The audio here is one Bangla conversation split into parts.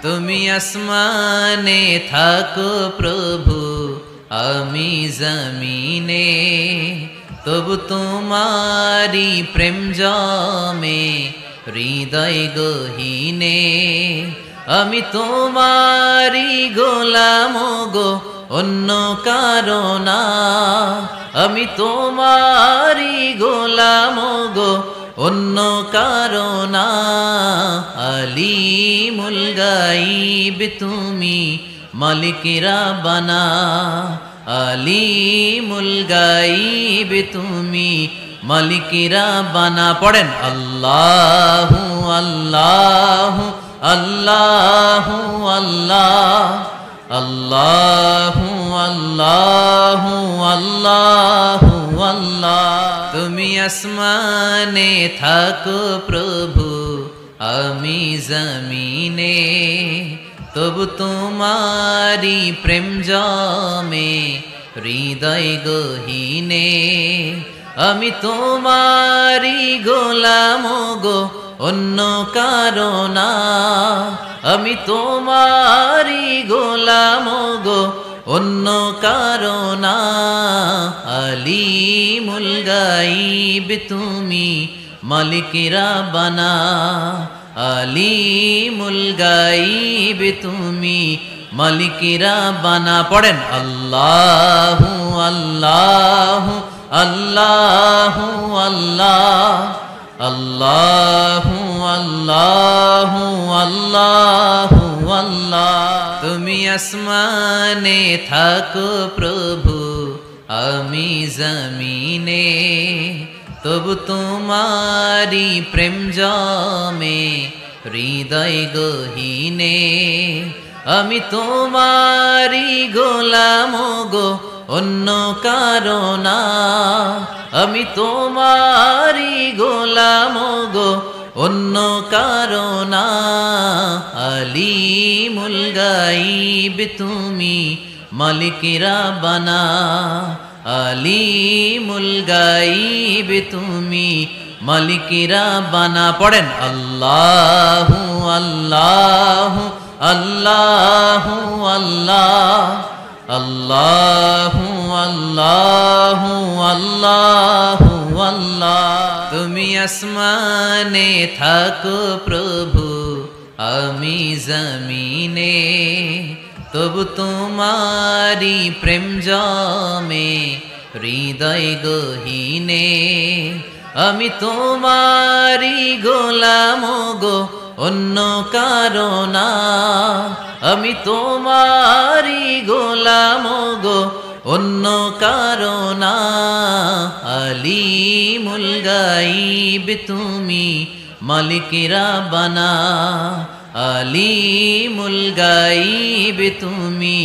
তুমি আসমানে থাকো প্রভু, আমি জমিনে, তবু তোমারি প্রেম জমে হৃদয় গহীনে। আমি তোমারি গোলাম গো, অন্য কারো না। আমি তোমারি গোলাম গো, অন্য কারো না। আলিমুল গাইব তুমি, মালিক রাব্বানা। আলিমুল গাইব তুমি, মালিক রাব্বানা। পড়েন আল্লাহু আল্লাহু আল্লাহু আল্লাহ, আল্লাহু আল্লাহু আল্লাহু আল্লাহ। তুমি আসমানে থাকো প্রভু, আমি জমিনে, তবু তোমারি প্রেম জমে হৃদয় গহীনে। আমি তোমারি গোলাম গো, অন্য কারো না। আমি তোমারি গোলাম গো, অন্য কারো না। আলিমুল গাইব তুমি, মালিক রাব্বানা। আলিমুল গাইব তুমি, মালিক রাব্বানা। পড়েন আল্লাহু আল্লাহু আল্লাহু আল্লাহ, আল্লাহু আল্লাহু আল্লাহু আল্লাহ। তুমি আসমানে থাকো প্রভু, আমি জমিনে, তবু তোমারি প্রেম জমে হৃদয় গহীনে। আমি তোমারি গোলাম গো, অন্য কারো না। আমি তোমারি গোলাম গো, অন্য কারো না। আলিমুল গাইব তুমি, মালিক রাব্বানা। আলিমুল গাইব তুমি, মালিক রাব্বানা। পড়েন আল্লাহু আল্লাহু আল্লাহু আল্লাহ, আল্লাহু আল্লাহু আল্লাহু আল্লাহ। তুমি আসমানে থাকো প্রভু, আমি জমিনে, তবু তোমারি প্রেম জমে হৃদয় গহীনে। আমি তোমারি গোলাম গো, অন্য কারো না। আমি তোমারি গোলাম গো, অন্য কারো না। আলিমুল গাইব তুমি, মালিক রাব্বানা। আলিমুল গাইব তুমি,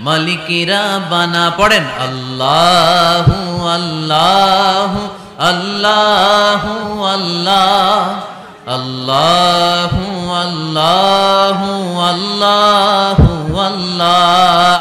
মালিক রাব্বানা। পড়েন আল্লাহু আল্লাহু আল্লাহু আল্লাহ, আল্লাহু আল্লাহু আল্লাহু আল্লাহ।